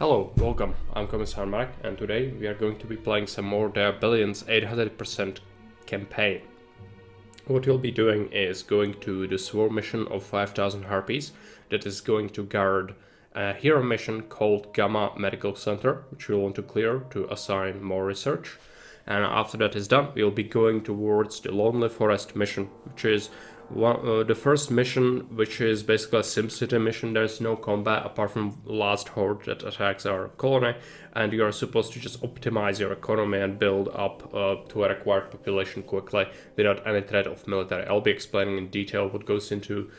Hello, welcome. I'm Commissar Mark, and today we are going to be playing some more There Billions 800% campaign. What we'll be doing is going to the swarm mission of 5000 harpies that is going to guard a hero mission called Gamma Medical Center, which we'll want to clear to assign more research. And after that is done, we'll be going towards the Lonely Forest mission, which is the first mission, which is basically a SimCity mission. There's no combat apart from last horde that attacks our colony, and you are supposed to just optimize your economy and build up to a required population quickly without any threat of military. I'll be explaining in detail what goes into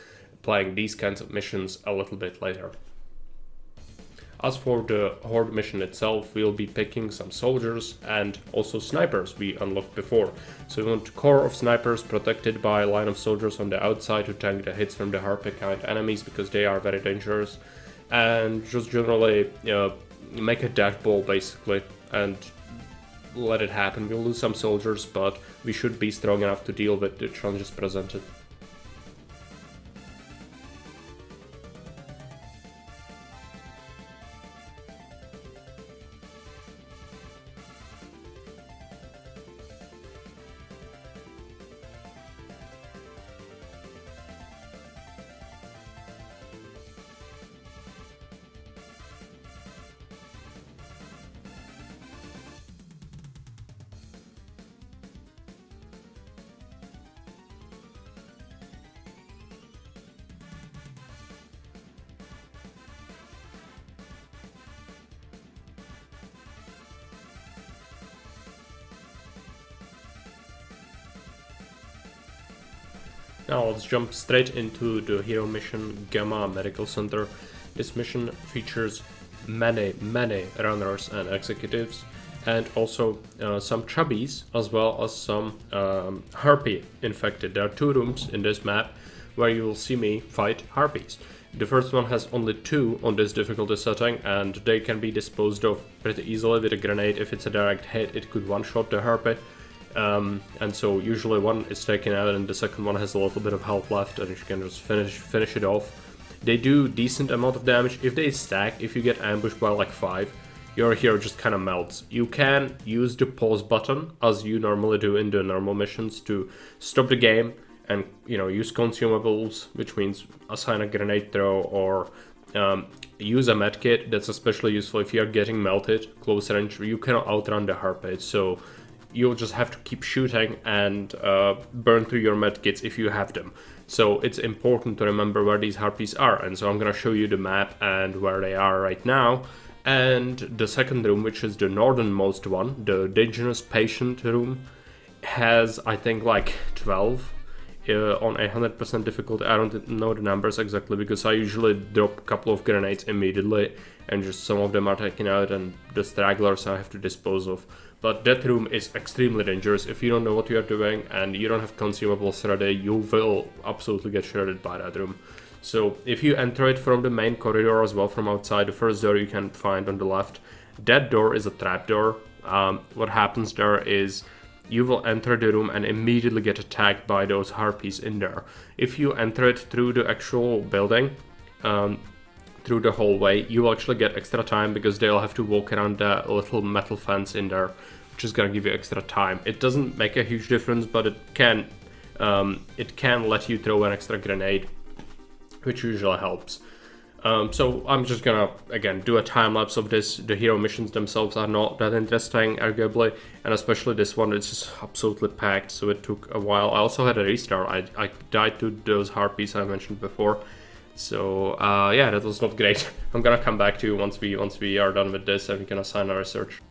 playing these kinds of missions a little bit later. As for the horde mission itself, we'll be picking some soldiers and also snipers we unlocked before. So we want a core of snipers protected by a line of soldiers on the outside to tank the hits from the harpy kind enemies because they are very dangerous. And just generally make a death ball basically and let it happen. We'll lose some soldiers, but we should be strong enough to deal with the challenges presented. Now let's jump straight into the hero mission Gamma Medical Center. This mission features many runners and executives, and also some chubbies as well as some harpy infected. There are two rooms in this map where you will see me fight harpies. The first one has only 2 on this difficulty setting, and they can be disposed of pretty easily with a grenade. If it's a direct hit, it could one-shot the harpy. And so usually one is taken out and the second one has a little bit of health left, and you can just finish it off. They do decent amount of damage. If they stack, if you get ambushed by like 5, your hero just kind of melts. You can use the pause button as you normally do in the normal missions to stop the game and use consumables, which means assign a grenade throw or use a medkit. That's especially useful if you are getting melted close range. You cannot outrun the harpy, so you'll just have to keep shooting and burn through your medkits if you have them. So it's important to remember where these harpies are, and so I'm gonna show you the map and where they are right now. And the second room, which is the northernmost one, the dangerous patient room, has I think like 12 on 100% difficulty. I don't know the numbers exactly because I usually drop a couple of grenades immediately and just some of them are taken out and the stragglers I have to dispose of. But that room is extremely dangerous. If you don't know what you are doing and you don't have consumables ready, you will absolutely get shredded by that room. So if you enter it from the main corridor as well from outside, the first door you can find on the left, that door is a trap door. What happens there is you will enter the room and immediately get attacked by those harpies in there. If you enter it through the actual building, through the hallway, you will actually get extra time because they'll have to walk around the little metal fence in there, which is gonna give you extra time. It doesn't make a huge difference, but it can let you throw an extra grenade, which usually helps. So I'm just gonna again do a time lapse of this. The hero missions themselves are not that interesting, arguably, and especially this one, it's just absolutely packed, so it took a while. I also had a restart. I died to those harpies I mentioned before. So yeah, that was not great. I'm gonna come back to you once we are done with this and we can assign our research.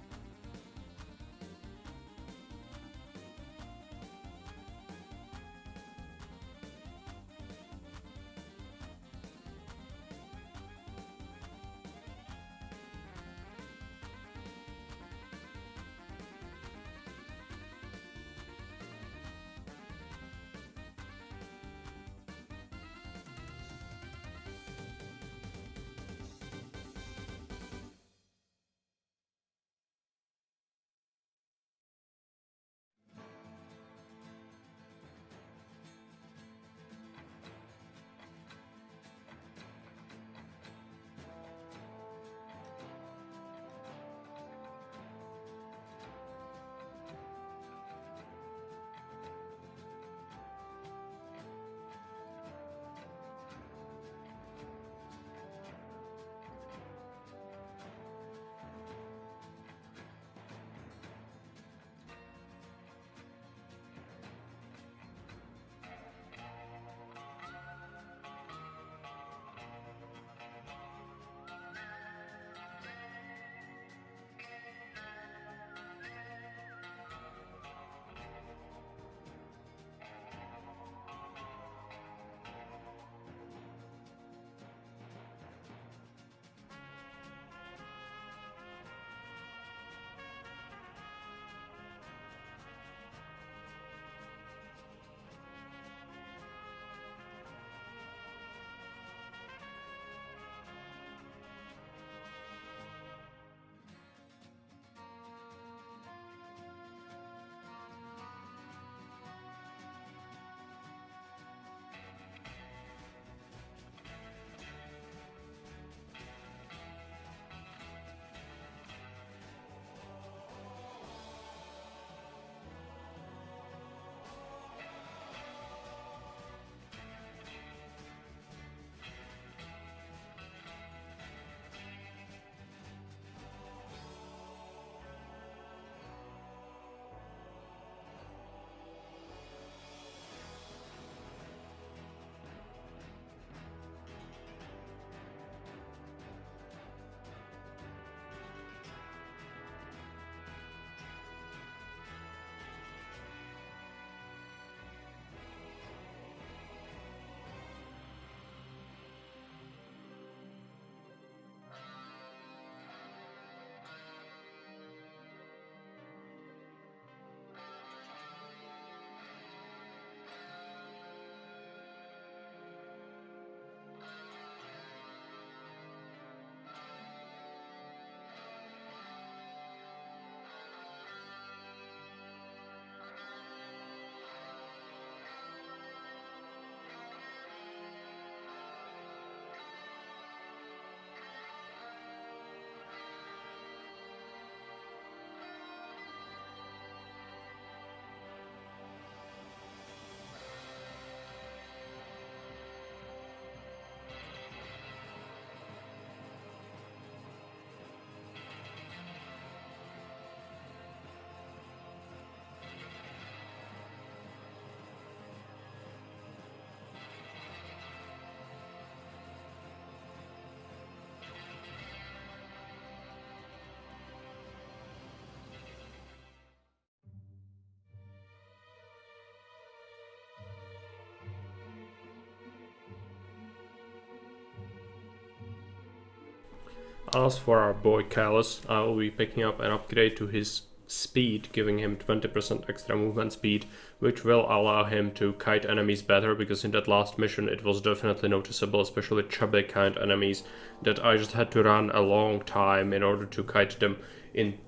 As for our boy Callus, I will be picking up an upgrade to his speed, giving him 20% extra movement speed, which will allow him to kite enemies better, because in that last mission it was definitely noticeable, especially chubby kind enemies, that I just had to run a long time in order to kite them in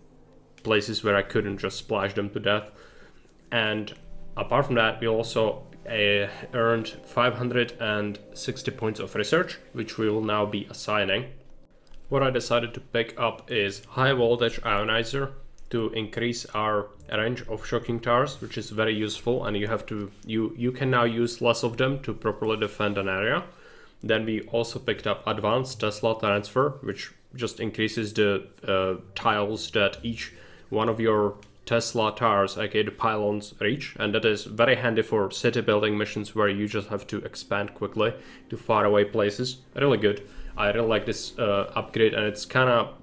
places where I couldn't just splash them to death. And apart from that, we also earned 560 points of research, which we will now be assigning. What I decided to pick up is high voltage ionizer to increase our range of shocking towers, which is very useful, and you can now use less of them to properly defend an area. Then we also picked up advanced Tesla transfer, which just increases the tiles that each one of your Tesla towers, aka the pylons, reach, and that is very handy for city building missions where you just have to expand quickly to faraway places. Really good. I really like this upgrade, and it's kind of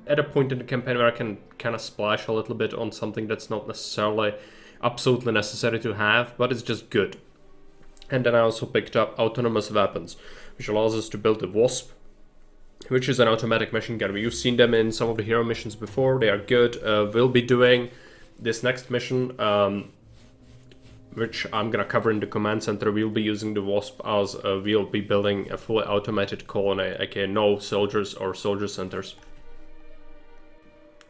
at a point in the campaign where I can kind of splash a little bit on something that's not necessarily absolutely necessary to have, but it's just good. And then I also picked up autonomous weapons, which allows us to build the Wasp, which is an automatic machine gun. You've seen them in some of the hero missions before. They are good. We'll be doing this next mission, which I'm gonna cover in the command center. We'll be using the Wasp as we'll be building a fully automated colony, aka no soldiers or soldier centers.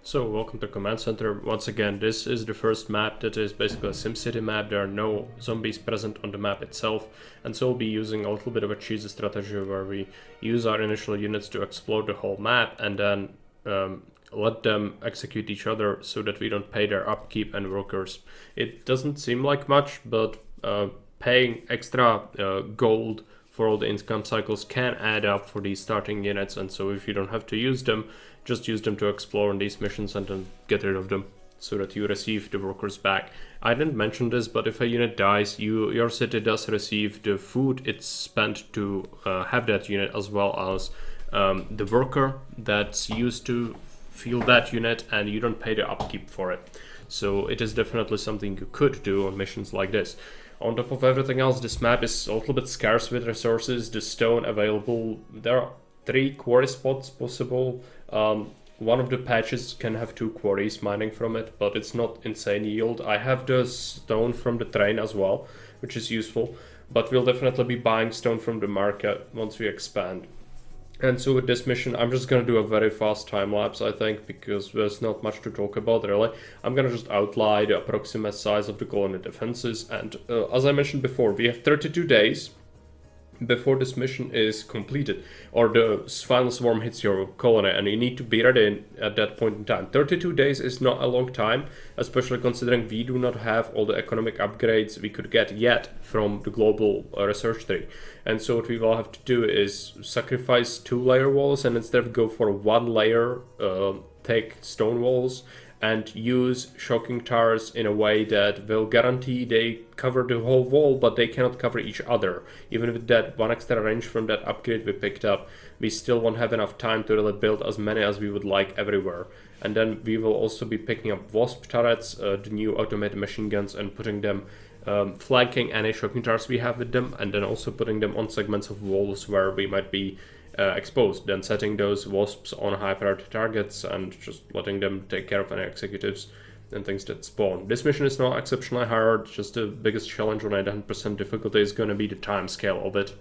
So welcome to command center. Once again, this is the first map that is basically a SimCity map. There are no zombies present on the map itself, and so we'll be using a little bit of a cheesy strategy where we use our initial units to explore the whole map and then let them execute each other so that we don't pay their upkeep and workers. It doesn't seem like much, but paying extra gold for all the income cycles can add up for these starting units, and so if you don't have to use them, just use them to explore on these missions and then get rid of them so that you receive the workers back. I didn't mention this, but if a unit dies, your city does receive the food it's spent to have that unit, as well as the worker that's used to fuel that unit, and you don't pay the upkeep for it. So it is definitely something you could do on missions like this. On top of everything else, this map is a little bit scarce with resources. The stone available, there are 3 quarry spots possible. One of the patches can have 2 quarries mining from it, but it's not insane yield. I have the stone from the train as well, which is useful, but we'll definitely be buying stone from the market once we expand. And so with this mission, I'm just going to do a very fast time lapse, I think, because there's not much to talk about really. I'm going to just outline the approximate size of the colony defenses, and as I mentioned before, we have 32 days before this mission is completed, or the final swarm hits your colony, and you need to be ready at that point in time. 32 days is not a long time, especially considering we do not have all the economic upgrades we could get yet from the global research tree. And so what we will have to do is sacrifice 2 layer walls, and instead go for 1 layer, take stone walls, and use shocking towers in a way that will guarantee they cover the whole wall, but they cannot cover each other. Even with that 1 extra range from that upgrade we picked up, we still won't have enough time to really build as many as we would like everywhere. And then we will also be picking up Wasp turrets, the new automated machine guns, and putting them flanking any shocking towers we have with them, and then also putting them on segments of walls where we might be exposed, then setting those Wasps on high priority targets and just letting them take care of any executives and things that spawn. This mission is not exceptionally hard, just the biggest challenge on a 100% difficulty is going to be the time scale of it.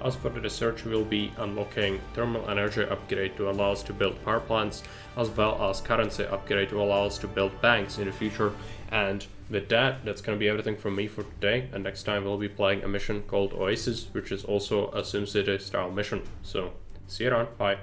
As for the research, we'll be unlocking thermal energy upgrade to allow us to build power plants, as well as currency upgrade to allow us to build banks in the future. And with that, that's gonna be everything from me for today, and next time we'll be playing a mission called Oasis, which is also a SimCity style mission. So see you around, bye.